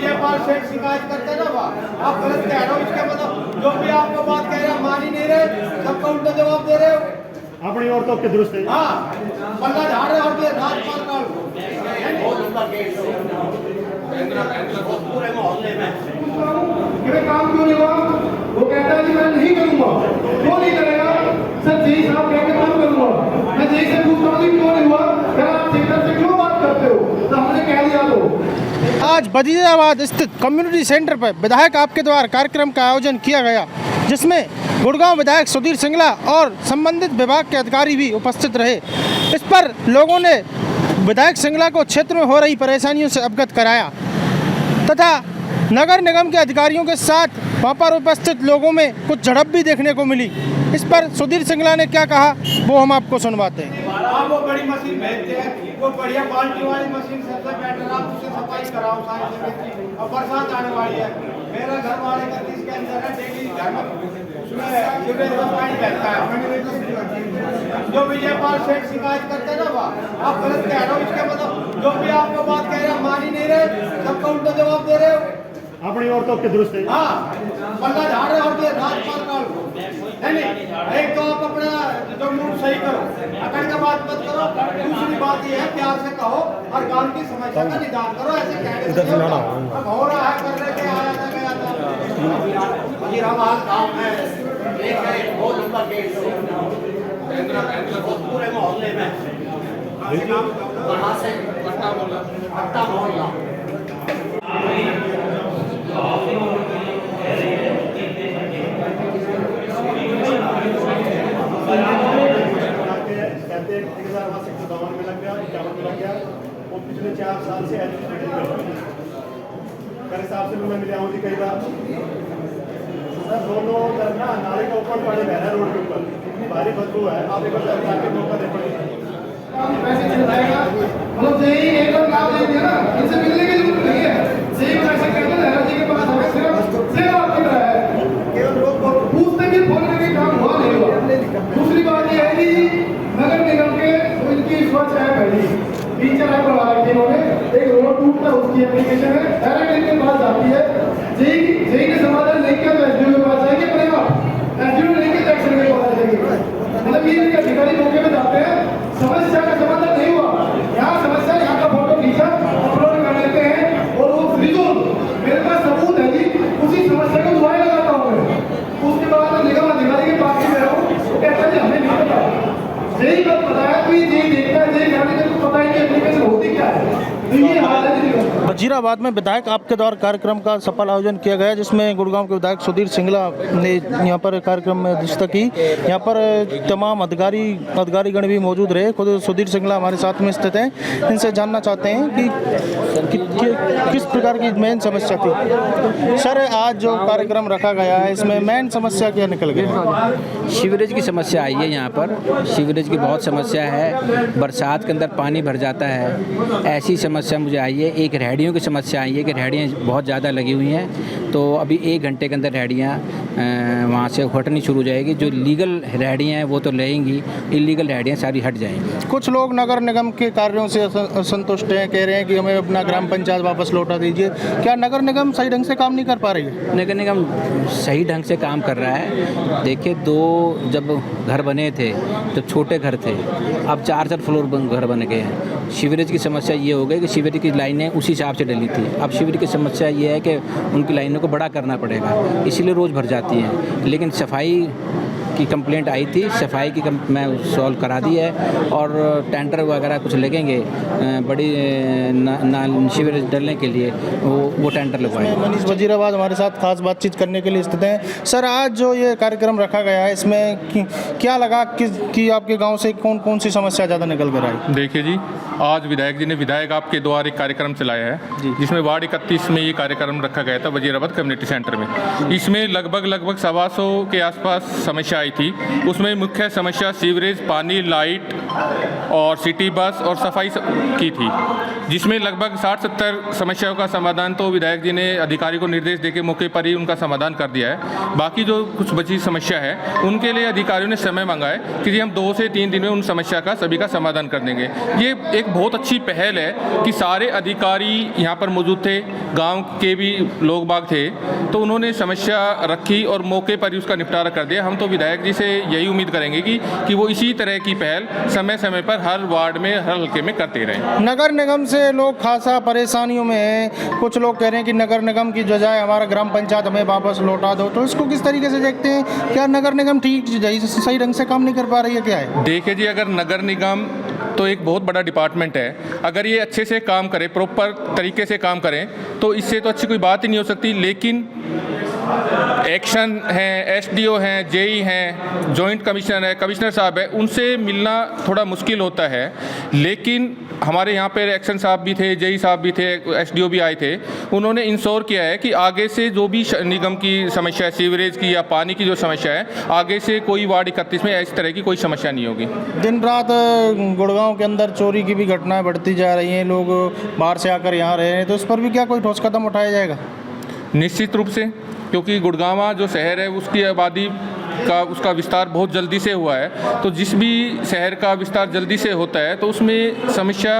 विजयपाल सेठ शिकायत करते ना वहाँ आप गलत कह रहे हो। इसके मतलब जो भी आपको बात कह रहे हैं मान ही नहीं रहे, सबका उल्टा जवाब दे रहे हो। अपनी औरतों के दुरुस्त है। हाँ पल्ला झाड़ रहे और राजपाल काल पूरे मोहल्ले में काम क्यों नहीं हुआ? वो कहता है कि मैं नहीं करूंगा, क्यों नहीं करेगा? सर जी साहब कह के काम करूंगा। मैं जी से पूछता हूँ क्यों नहीं हुआ, क्या आप थिएटर से क्यों बात करते हो? तो हमने कह दिया तो। आज वजीराबाद स्थित कम्युनिटी सेंटर पर विधायक आपके द्वारा कार्यक्रम का आयोजन किया गया, जिसमें गुड़गांव विधायक सुधीर सिंगला और संबंधित विभाग के अधिकारी भी उपस्थित रहे। इस पर लोगों ने विधायक सिंगला को क्षेत्र में हो रही परेशानियों से अवगत कराया तथा नगर निगम के अधिकारियों के साथ वहाँ पर उपस्थित लोगों में कुछ झड़प भी देखने को मिली। इस पर सुधीर सिंगला ने क्या कहा वो हम आपको सुनवाते हैं। आप वो बड़ी मशीन भेजते हैं, वो बढ़िया क्वालिटी वाली मशीन सबसे बेटर, आप उससे सफाई कराओ सारी जगह। और बरसात आने वाली है, मेरा घर वाले का 30 के अंदर है, डेली घर में सीवरेज का पानी बहता है। जो विजयपाल सेठ शिकायत करते ना वहाँ आप गलत कह रहे हो। इसके मतलब जो भी आपको बात कह रहे हैं मान ही नहीं रहे, सबका उल्टा जवाब दे रहे हो। अपनी औरतों के दुरुस्त है। हाँ पल्ला झाड़ रहे और राजपाल काल नहीं, एक तो आप अपना जो मूड सही करो, अकड़ का बात मत करो। दूसरी बात ये है प्यार से कहो और काम की समस्या का निदान करो। ऐसे कहने से अब हो रहा है कर रहे थे, आया था गया था। वजीराबाद गाँव है, एक है बहुत लंबा गेट पूरे मोहल्ले में वहाँ से पट्टा मोहल्ला कहते हैं 1952 में लग गया, 51 में लग गया। वो पिछले 4 साल से मेरे हिसाब से मैं मिला हूँ जी कई बार। सर दोनों तरफ ना नाले का ऊपर पानी बह रहा है रोड के ऊपर, इतनी भारी बदबू है। आप एक बार जाके मौका देखो। मतलब यही एक बार नाम दे दिया ना, इनसे मिलने की जरूरत नहीं है। सही पैसा कहते हैं लहरा जी के पास हमें सिर्फ सेवा कर रहा है, केवल लोग पूछते कि फोन करके काम हुआ नहीं हुआ। दूसरी बात यह है कि नगर निगम के इनकी स्वच्छ ऐप है जी, 3-4 ऐप बना रखी इन्होंने। एक रोड टूटता है उसकी एप्लीकेशन है, डायरेक्ट इनके पास जाती है। जेई के समाधान नहीं किया तो एसडीओ के पास जाएंगे, पड़ेगा एसडीओ नहीं किया एक्शन के पास जाएंगे। मतलब ये इनके अधिकारी मौके पे जाते हैं, समस्या का समाधान नहीं हुआ, यहाँ समस्या यहाँ का फोटो खींचा अपलोड कर लेते हैं और वो रिजोल्व। मेरे पास सबूत है जी, उसी समस्या को दुआएं लगाता हूँ मैं। उसके बाद मैं निगम अधिकारी के पास में रहा हूँ, वो कहता है जी हमें नहीं पता, यही बात बताया तो ये देखता है, यही जाने का तो पता ही नहीं एप्लीकेशन होती क्या है। तो ये हाल है जी। वजीराबाद में विधायक आपके द्वारा कार्यक्रम का सफल आयोजन किया गया, जिसमें गुड़गांव के विधायक सुधीर सिंगला ने यहाँ पर कार्यक्रम में अध्यक्षता की। यहाँ पर तमाम अधिकारीगण भी मौजूद रहे। खुद सुधीर सिंगला हमारे साथ में स्थित हैं, इनसे जानना चाहते हैं कि किस प्रकार की मेन समस्या थी। सर आज जो कार्यक्रम रखा गया है इसमें मेन समस्या क्या निकल गई? सीवरेज की समस्या आई है। यहाँ पर सीवरेज की बहुत समस्या है, बरसात के अंदर पानी भर जाता है, ऐसी समस्या मुझे आई है। एक रेहड़ियों की समस्या आई है कि रेहड़ियाँ बहुत ज़्यादा लगी हुई हैं, तो अभी 1 घंटे के अंदर रेहड़ियाँ वहाँ से हटनी शुरू हो जाएगी। जो लीगल रेहड़ियाँ हैं वो तो लेंगी, इलीगल रेहड़ियाँ सारी हट जाएंगी। कुछ लोग नगर निगम के कार्यों से असंतुष्ट हैं, कह रहे हैं कि हमें अपना ग्राम पंचायत वापस लौटा दीजिए। क्या नगर निगम सही ढंग से काम नहीं कर पा रही है? नगर निगम सही ढंग से काम कर रहा है। देखिए, 2 जब घर बने थे तो छोटे घर थे, अब 4-4 फ्लोर घर बन गए हैं। सीवरेज की समस्या ये हो गई कि सीवरेज की लाइनें उसी हिसाब से डली थी। अब सीवरेज की समस्या ये है कि उनकी लाइनों को बड़ा करना पड़ेगा, इसीलिए रोज़ भर जाती हैं। लेकिन सफाई की कंप्लेंट आई थी, सफाई की मैं सॉल्व करा दी है और टेंडर वगैरह कुछ लगेंगे बड़ी सीवरेज डलने के लिए, वो टेंडर लगवाएंगे। मनीष वजीराबाद हमारे साथ खास बातचीत करने के लिए स्थित हैं। सर आज जो ये कार्यक्रम रखा गया है इसमें क्या लगा कि आपके गांव से कौन कौन सी समस्या ज़्यादा निकल कर आई? देखिए जी, आज विधायक जी ने विधायक आपके द्वारा एक कार्यक्रम चलाया है जिसमें वार्ड 31 में ये कार्यक्रम रखा गया था वजीराबाद कम्युनिटी सेंटर में। इसमें लगभग 125 के आसपास समस्या आई थी उसमें मुख्य समस्या सीवरेज, पानी, लाइट और सिटी बस और सफाई की थी, जिसमें लगभग 60-70 समस्याओं का समाधान तो विधायक जी ने अधिकारी को निर्देश देके मौके पर ही उनका समाधान कर दिया है। बाकी जो कुछ बची समस्या है उनके लिए अधिकारियों ने समय मांगा है कि हम 2 से 3 दिन में उन समस्या का सभी का समाधान कर देंगे। ये एक बहुत अच्छी पहल है कि सारे अधिकारी यहाँ पर मौजूद थे, गाँव के भी लोग बाग थे, तो उन्होंने समस्या रखी और मौके पर ही उसका निपटारा कर दिया। हम तो विधायक जी से यही उम्मीद करेंगे कि वो इसी तरह की पहल समय समय पर हर वार्ड में, हर हल्के में करते रहें। नगर निगम से लोग खासा परेशानियों में हैं। कुछ लोग कह रहे हैं कि नगर निगम की बजाय हमारा ग्राम पंचायत हमें वापस लौटा दो, तो इसको किस तरीके से देखते हैं? क्या नगर निगम ठीक सही ढंग से काम नहीं कर पा रही है, क्या है? देखिए जी, अगर नगर निगम तो एक बहुत बड़ा डिपार्टमेंट है, अगर ये अच्छे से काम करे, प्रॉपर तरीके से काम करें तो इससे तो अच्छी कोई बात ही नहीं हो सकती। लेकिन एक्शन हैं, एसडीओ हैं, जेई हैं, जॉइंट कमिश्नर है, कमिश्नर साहब है, उनसे मिलना थोड़ा मुश्किल होता है। लेकिन हमारे यहाँ पे एक्शन साहब भी थे, जेई साहब भी थे, एसडीओ भी आए थे, उन्होंने इंश्योर किया है कि आगे से जो भी निगम की समस्या है, सीवरेज की या पानी की जो समस्या है, आगे से कोई वार्ड 31 में इस तरह की कोई समस्या नहीं होगी। दिन रात गुड़गांव के अंदर चोरी की भी घटनाएं बढ़ती जा रही हैं, लोग बाहर से आकर यहाँ रहे हैं, तो इस पर भी क्या कोई ठोस कदम उठाया जाएगा? निश्चित रूप से, क्योंकि गुड़गांव जो शहर है उसकी आबादी का उसका विस्तार बहुत जल्दी से हुआ है, तो जिस भी शहर का विस्तार जल्दी से होता है तो उसमें समस्या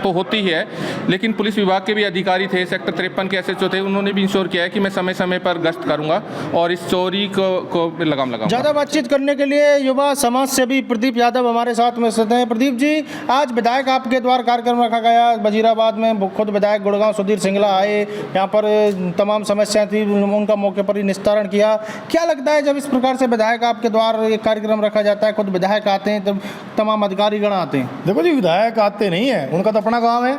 तो होती है। लेकिन पुलिस विभाग के भी अधिकारी थे, सेक्टर 53 के एसएचओ थे, उन्होंने भी इंश्योर किया है कि मैं समय समय पर गश्त करूंगा और इस चोरी को लगाम लगाऊंगा। ज़्यादा बातचीत करने के लिए युवा समाज सेवी प्रदीप यादव हमारे साथ में स्थित हैं। प्रदीप जी, आज विधायक आपके द्वारा कार्यक्रम रखा गया वजीराबाद में, खुद विधायक गुड़गांव सुधीर सिंगला आए, यहाँ पर तमाम समस्याएं थी, उनका मौके पर ही निस्तारण किया। क्या लगता है जब इस प्रकार से विधायक आपके द्वारा एक कार्यक्रम रखा जाता है, खुद विधायक आते हैं, तब तमाम अधिकारीगण आते हैं? देखो जी, विधायक आते नहीं है, उनका तो अपना काम है,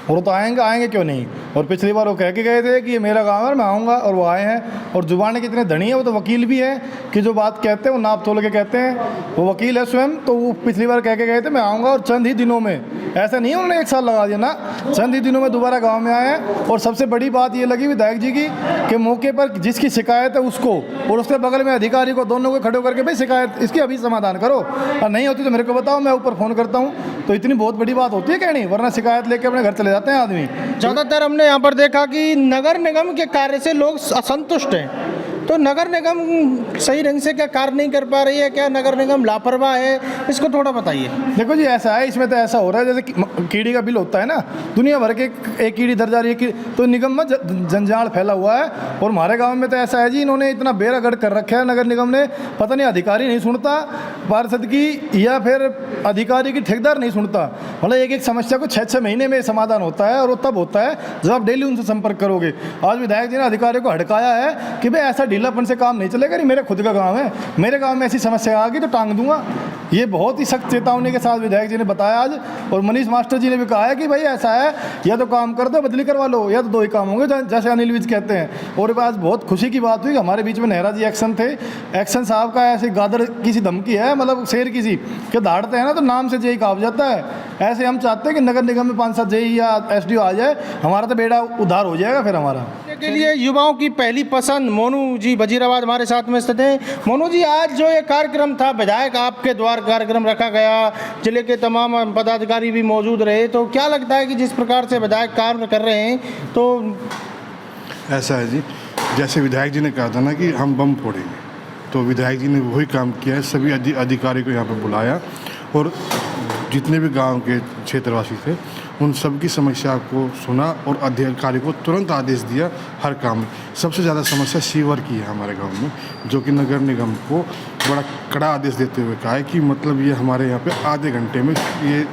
वो तो आएंगे क्यों नहीं। और पिछली बार वो कह के गए थे कि ये मेरा काम है, मैं आऊँगा, और वो आए हैं। और जुबान कितने धनी है, वो तो वकील भी है कि जो बात कहते हैं वो नाप तोल के कहते हैं। वो वकील है स्वयं, तो वो पिछली बार कह के गए थे मैं आऊँगा, और चंद ही दिनों में, ऐसा नहीं है उन्होंने 1 साल लगा दिया ना, चंद ही दिनों में दोबारा गाँव में आए हैं। और सबसे बड़ी बात ये लगी विधायक जी की कि मौके पर जिसकी शिकायत है उसको और उसके बगल में अधिकारी को, दोनों को खड़े करके भाई शिकायत इसकी अभी समाधान करो, और नहीं होती तो मेरे को बताओ, मैं ऊपर फ़ोन करता हूँ। तो इतनी बहुत बड़ी बात होती है कहनी, वरना शिकायत लेके अपने घर चले जाते हैं आदमी। ज़्यादातर हमने यहाँ पर देखा कि नगर निगम के कार्य से लोग असंतुष्ट हैं, तो नगर निगम सही ढंग से क्या कार्य नहीं कर पा रही है? क्या नगर निगम लापरवाह है? इसको थोड़ा बताइए। देखो जी, ऐसा है, इसमें तो ऐसा हो रहा है जैसे कीड़ी का बिल होता है ना, दुनिया भर के एक कीड़ी दर जा रही है, तो निगम में जंजाल फैला हुआ है। और हमारे गांव में तो ऐसा है जी, इन्होंने इतना बेरागढ़ कर रखा है नगर निगम ने, पता नहीं अधिकारी नहीं सुनता पार्षद की, या फिर अधिकारी की ठेकेदार नहीं सुनता। मतलब एक समस्या को 6-6 महीने में समाधान होता है, और वो तब होता है जब आप डेली उनसे संपर्क करोगे। आज विधायक जी ने अधिकारी को हड़काया है कि भाई ऐसा ढीलापन से काम नहीं चलेगा, नहीं मेरा खुद का गांव है, मेरे गांव में ऐसी समस्या आ गई तो टांग दूंगा। ये बहुत ही सख्त चेतावनी के साथ विधायक जी ने बताया आज। और मनीष मास्टर जी ने भी कहा है कि भाई ऐसा है, या तो काम कर दो, बदली करवा लो, या तो 2 ही काम होंगे, जैसे अनिल विज कहते हैं। और आज बहुत खुशी की बात हुई, हमारे बीच में नेहरा जी एक्शन थे, एक्शन साहब का ऐसे गादर की सी धमकी है, मतलब शेर की सी कि दहाड़ते हैं ना तो नाम से जेई कहा जाता है। ऐसे हम चाहते हैं कि नगर निगम में 5-7 जेई या एसडीओ आ जाए, हमारा तो बेड़ा उद्धार हो जाएगा फिर हमारा। के लिए युवाओं की पहली पसंद मोनू जी वजीराबाद हमारे साथ में स्थित हैं। मोनू जी, आज जो ये कार्यक्रम था विधायक आपके द्वारा कार्यक्रम रखा गया, जिले के तमाम पदाधिकारी भी मौजूद रहे, तो क्या लगता है कि जिस प्रकार से विधायक कार्य कर रहे हैं, तो ऐसा है जी, जैसे विधायक जी ने कहा था ना कि हम बम फोड़ेंगे, तो विधायक जी ने वही काम किया है। सभी अधिकारी को यहाँ पर बुलाया और जितने भी गांव के क्षेत्रवासी थे उन सब की समस्या को सुना और अधिकारी को तुरंत आदेश दिया हर काम में। सबसे ज़्यादा समस्या सीवर की है हमारे गांव में, जो कि नगर निगम को बड़ा कड़ा आदेश देते हुए कहा है कि मतलब ये हमारे यहाँ पे आधे घंटे में ये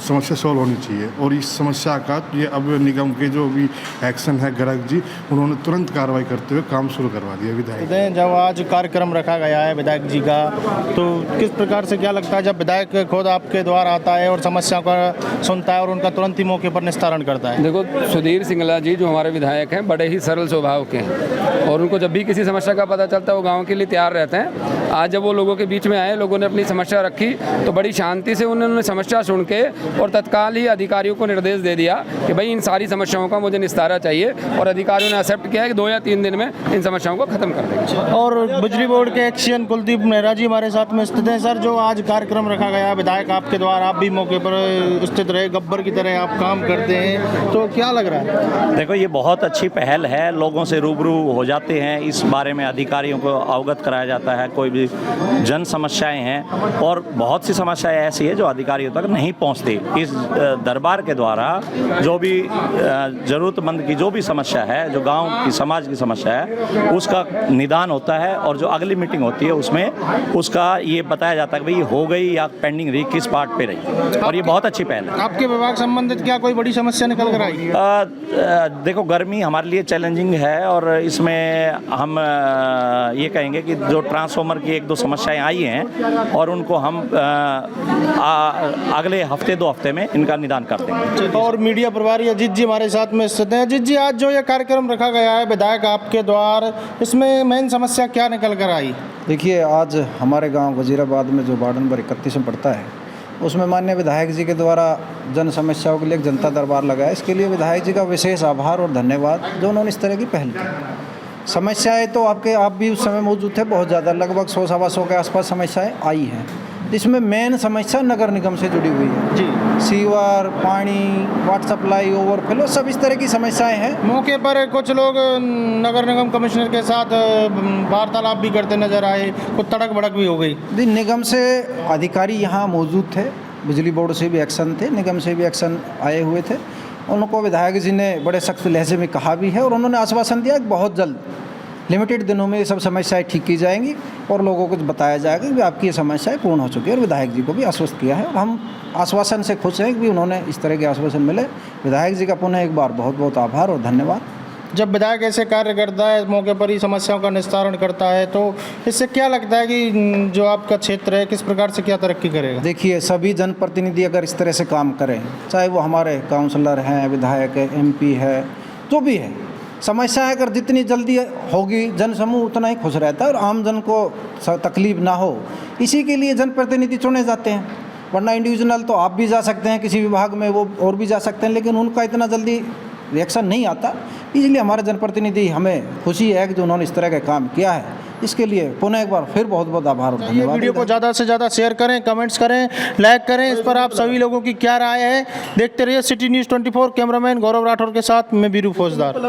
समस्या सॉल्व होनी चाहिए। और इस समस्या का ये अब निगम के जो भी एक्शन है गर्ग जी, उन्होंने तुरंत कार्रवाई करते हुए काम शुरू करवा दिया विधायक। जब आज कार्यक्रम रखा गया है विधायक जी का, तो किस प्रकार से क्या लगता है जब विधायक खुद आपके द्वारा आता है और समस्या का सुनता है और उनका तुरंत ही मौके पर निस्तारण करता है? देखो, सुधीर सिंगला जी जो हमारे विधायक हैं बड़े ही सरल स्वभाव के हैं, और उनको जब भी किसी समस्या का पता चलता है वो गाँव के लिए तैयार रहते हैं। आज जब वो लोगों के बीच में आए, लोगों ने अपनी समस्या रखी, तो बड़ी शांति से उन्होंने समस्या सुन के और तत्काल ही अधिकारियों को निर्देश दे दिया कि भाई इन सारी समस्याओं का मुझे निस्तारा चाहिए, और अधिकारियों ने एक्सेप्ट किया है कि 2 या 3 दिन में इन समस्याओं को खत्म कर देंगे। और बिजली बोर्ड के एक्शन कुलदीप नेहरा जी हमारे साथ में स्थित हैं। सर, जो आज कार्यक्रम रखा गया विधायक आपके द्वारा, आप भी मौके पर स्थित रहे, गब्बर की तरह आप काम करते हैं, तो क्या लग रहा है? देखो, ये बहुत अच्छी पहल है, लोगों से रूबरू हो जाते हैं, इस बारे में अधिकारियों को अवगत कराया जाता है, कोई भी जन समस्याएं हैं, और बहुत सी समस्याएं ऐसी है जो अधिकारियों तक नहीं पहुंचती। इस दरबार के द्वारा जो भी ज़रूरतमंद की जो भी समस्या है, जो गांव की समाज की समस्या है, उसका निदान होता है, और जो अगली मीटिंग होती है उसमें उसका ये बताया जाता है कि भाई ये हो गई या पेंडिंग रही, किस पार्ट पे रही, और ये बहुत अच्छी पहल है। आपके विभाग संबंधित क्या कोई बड़ी समस्या निकल कर आई? देखो, गर्मी हमारे लिए चैलेंजिंग है, और इसमें हम ये कहेंगे कि जो ट्रांसफार्मर की 1-2 समस्याएं आई हैं, और उनको हम अगले हफ्ते 2 हफ्ते में इनका निदान कर देंगे। और मीडिया प्रभारी अजीत जी हमारे साथ में स्थित हैं। अजीत जी, आज जो ये कार्यक्रम रखा गया है विधायक आपके द्वार, इसमें मेन समस्या क्या निकल कर आई? देखिए, आज हमारे गांव वजीराबाद में जो वार्ड नंबर 31 में पड़ता है, उसमें माननीय विधायक जी के द्वारा जन समस्याओं के लिए एक जनता दरबार लगाया। इसके लिए विधायक जी का विशेष आभार और धन्यवाद जो उन्होंने इस तरह की पहल की। समस्याएं तो आप भी उस समय मौजूद थे, बहुत ज़्यादा, लगभग 100-125 के आसपास समस्याएं आई हैं, जिसमें मेन समस्या नगर निगम से जुड़ी हुई है जी। सीवर, पानी, वाटर सप्लाई, ओवरफ्लो, सब इस तरह की समस्याएं हैं। मौके पर कुछ लोग नगर निगम कमिश्नर के साथ वार्तालाप भी करते नजर आए, कुछ तड़क भड़क भी हो गई। निगम से अधिकारी यहाँ मौजूद थे, बिजली बोर्ड से भी एक्शन थे, निगम से भी एक्शन आए हुए थे। उनको विधायक जी ने बड़े सख्त लहजे में कहा भी है, और उन्होंने आश्वासन दिया कि बहुत जल्द लिमिटेड दिनों में ये सब समस्याएं ठीक की जाएंगी, और लोगों को बताया जाएगा कि आपकी ये समस्याएं पूर्ण हो चुकी है। और विधायक जी को भी आश्वस्त किया है, और हम आश्वासन से खुश हैं कि उन्होंने इस तरह के आश्वासन मिले। विधायक जी का पुनः एक बार बहुत बहुत आभार और धन्यवाद। जब विधायक ऐसे कार्य करता है, मौके पर ही समस्याओं का निस्तारण करता है, तो इससे क्या लगता है कि जो आपका क्षेत्र है किस प्रकार से क्या तरक्की करेगा? देखिए, सभी जनप्रतिनिधि अगर इस तरह से काम करें, चाहे वो हमारे काउंसलर हैं, विधायक है, MP है, जो भी है, समस्याएं अगर जितनी जल्दी होगी, जनसमूह उतना ही खुश रहता है, और आम जन को तकलीफ ना हो, इसी के लिए जनप्रतिनिधि चुने जाते हैं। वरना इंडिविजुअल तो आप भी जा सकते हैं किसी विभाग में, वो और भी जा सकते हैं, लेकिन उनका इतना जल्दी रिएक्शन नहीं आता। इसलिए हमारे जनप्रतिनिधि, हमें खुशी है कि जो उन्होंने इस तरह का काम किया है, इसके लिए पुनः एक बार फिर बहुत बहुत आभार और धन्यवाद। वीडियो को ज़्यादा से ज़्यादा शेयर करें, कमेंट्स करें, लाइक करें। इस पर आप सभी लोगों की क्या राय है, देखते रहिए सिटी न्यूज़ 24। कैमरामैन गौरव राठौर के साथ मैं बीरू फौजदार।